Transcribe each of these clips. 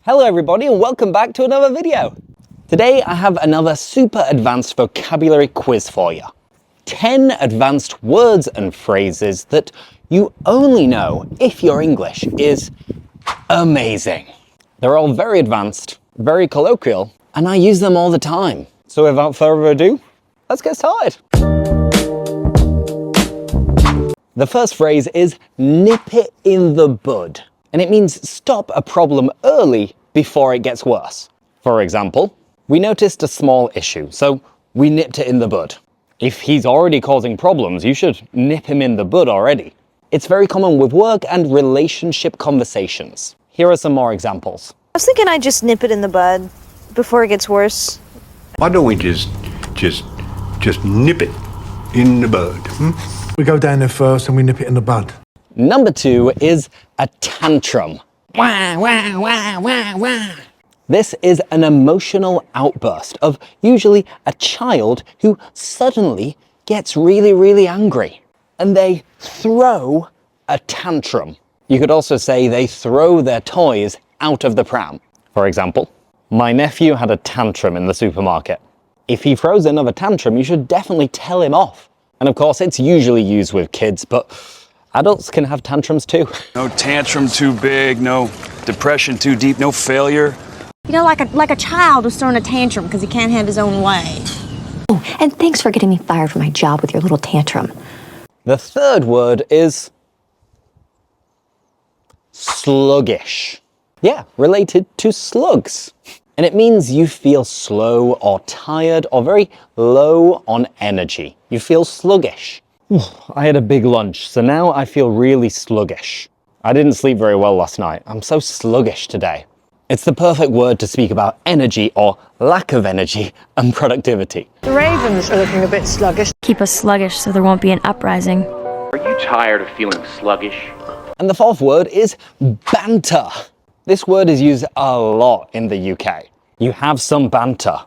Hello everybody and welcome back to another video. Today I have another super advanced vocabulary quiz for you. 10 advanced words and phrases that you only know if your English is amazing. They're all very advanced, very colloquial, and I use them all the time. So without further ado, let's get started. The first phrase is nip it in the bud. And it means stop a problem early before it gets worse. For example, we noticed a small issue, so we nipped it in the bud. If he's already causing problems, you should nip him in the bud already. It's very common with work and relationship conversations. Here are some more examples. I was thinking I'd just nip it in the bud before it gets worse. Why don't we just nip it in the bud? We go down there first and we nip it in the bud. Number 2 is a tantrum. Wah, wah, wah, wah, wah. This is an emotional outburst of usually a child who suddenly gets really angry and they throw a tantrum. You could also say they throw their toys out of the pram. For example, my nephew had a tantrum in the supermarket. If he throws another tantrum, you should definitely tell him off. And of course, it's usually used with kids, but adults can have tantrums too. No tantrum too big, no depression too deep, no failure. You know, like a child who's throwing a tantrum because he can't have his own way. Oh, and thanks for getting me fired from my job with your little tantrum. The third word is sluggish. Yeah, related to slugs. And it means you feel slow or tired or very low on energy. You feel sluggish. I had a big lunch, so now I feel really sluggish. I didn't sleep very well last night. I'm so sluggish today. It's the perfect word to speak about energy or lack of energy and productivity. The ravens are looking a bit sluggish. Keep us sluggish so there won't be an uprising. Are you tired of feeling sluggish? And the fourth word is banter. This word is used a lot in the UK. You have some banter.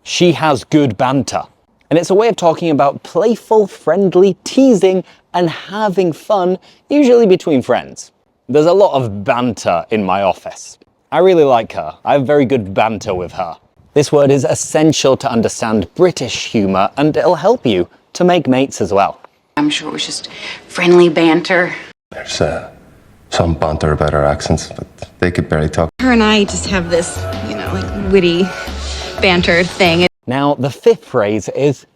She has good banter. And it's a way of talking about playful, friendly, teasing, and having fun, usually between friends. There's a lot of banter in my office. I really like her. I have very good banter with her. This word is essential to understand British humour, and it'll help you to make mates as well. I'm sure it was just friendly banter. There's some banter about our accents, but they could barely talk. Her and I just have this, witty banter thing. Now, the fifth phrase is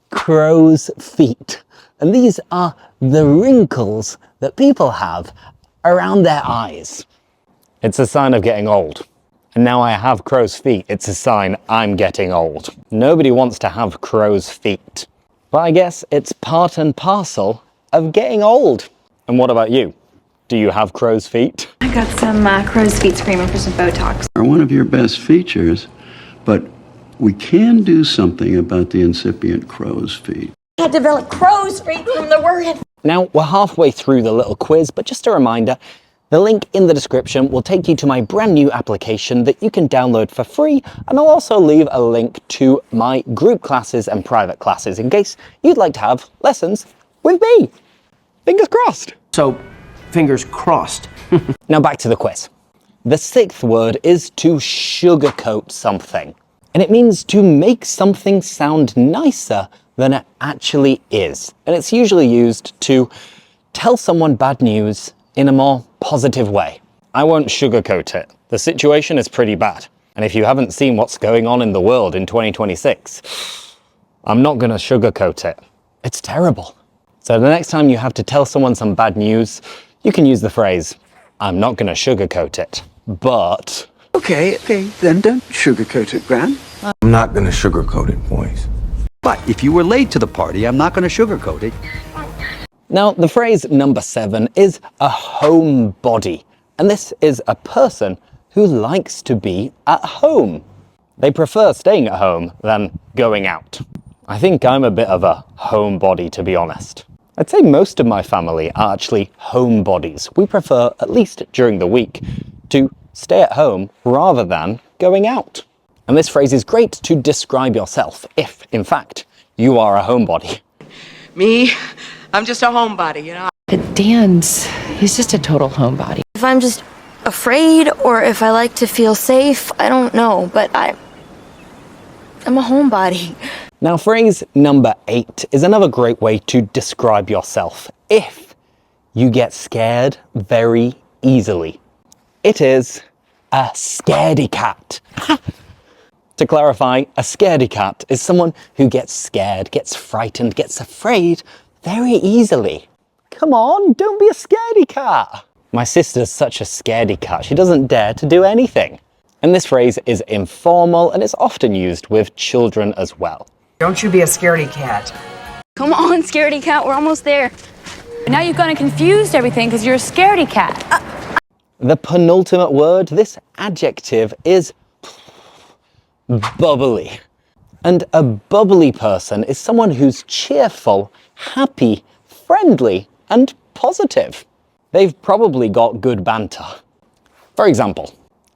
crow's feet. And these are the wrinkles that people have around their eyes. It's a sign of getting old. And now I have crow's feet. It's a sign I'm getting old. Nobody wants to have crow's feet. But I guess it's part and parcel of getting old. And what about you? Do you have crow's feet? I got some crow's feet screaming for some Botox. Are one of your best features, but we can do something about the incipient crow's feet. I developed crow's feet from the word. Now, we're halfway through the little quiz, but just a reminder, the link in the description will take you to my brand new application that you can download for free, and I'll also leave a link to my group classes and private classes in case you'd like to have lessons with me. Fingers crossed. So, fingers crossed. Now back to the quiz. The sixth word is to sugarcoat something. And it means to make something sound nicer than it actually is. And it's usually used to tell someone bad news in a more positive way. I won't sugarcoat it. The situation is pretty bad. And if you haven't seen what's going on in the world in 2026, I'm not gonna sugarcoat it. It's terrible. So the next time you have to tell someone some bad news, you can use the phrase, I'm not gonna sugarcoat it, but... Okay, then don't sugarcoat it, Gran. I'm not gonna sugarcoat it, boys. But if you were late to the party, I'm not gonna sugarcoat it. Now, the phrase number 7 is a homebody. And this is a person who likes to be at home. They prefer staying at home than going out. I think I'm a bit of a homebody, to be honest. I'd say most of my family are actually homebodies. We prefer, at least during the week, to stay at home rather than going out. And this phrase is great to describe yourself if, in fact, you are a homebody. Me, I'm just a homebody, But he's just a total homebody. If I'm just afraid or if I like to feel safe. I don't know, but I'm a homebody. Now, phrase number 8 is another great way to describe yourself if you get scared very easily. It is a scaredy-cat. To clarify, a scaredy-cat is someone who gets scared, gets frightened, gets afraid very easily. Come on, don't be a scaredy-cat. My sister's such a scaredy-cat, she doesn't dare to do anything. And this phrase is informal and it's often used with children as well. Don't you be a scaredy-cat. Come on, Scaredy-cat, we're almost there. Now you've gone and confused everything because you're a scaredy-cat. The penultimate word, this adjective, is bubbly. And a bubbly person is someone who's cheerful, happy, friendly, and positive. They've probably got good banter. For example,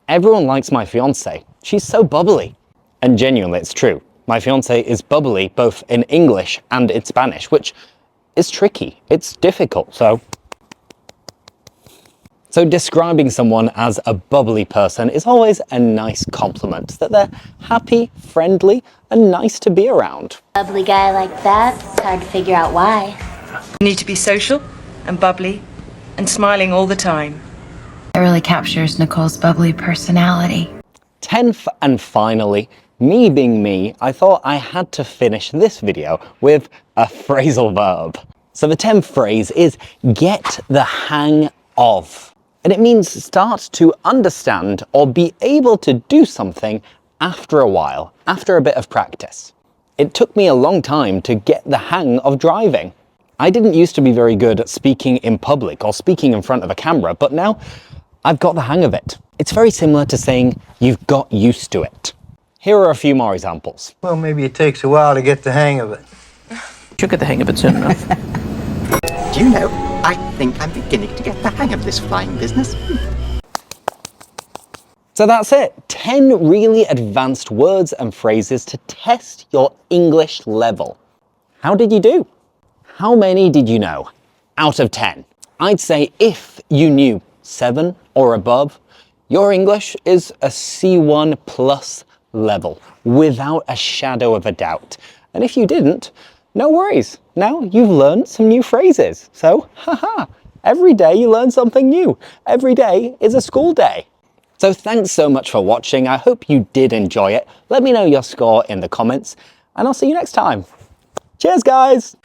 everyone likes my fiancée. She's so bubbly. And genuinely, it's true. My fiancée is bubbly both in English and in Spanish, which is tricky. It's difficult, So describing someone as a bubbly person is always a nice compliment, that they're happy, friendly, and nice to be around. Bubbly guy like that, it's hard to figure out why. You need to be social and bubbly and smiling all the time. It really captures Nicole's bubbly personality. 10th and finally, me being me, I thought I had to finish this video with a phrasal verb. So the 10th phrase is get the hang of. And it means start to understand or be able to do something after a while, after a bit of practice. It took me a long time to get the hang of driving. I didn't used to be very good at speaking in public or speaking in front of a camera, but now I've got the hang of it. It's very similar to saying you've got used to it. Here are a few more examples. Well, maybe it takes a while to get the hang of it. You'll get the hang of it soon enough. Do you know, I think I'm beginning to get the hang of this flying business. So that's it. 10 really advanced words and phrases to test your English level. How did you do? How many did you know out of 10? I'd say if you knew 7 or above, your English is a C1 plus level, without a shadow of a doubt. And if you didn't, no worries. Now you've learned some new phrases. So, haha, every day you learn something new. Every day is a school day. So thanks so much for watching. I hope you did enjoy it. Let me know your score in the comments, and I'll see you next time. Cheers, guys!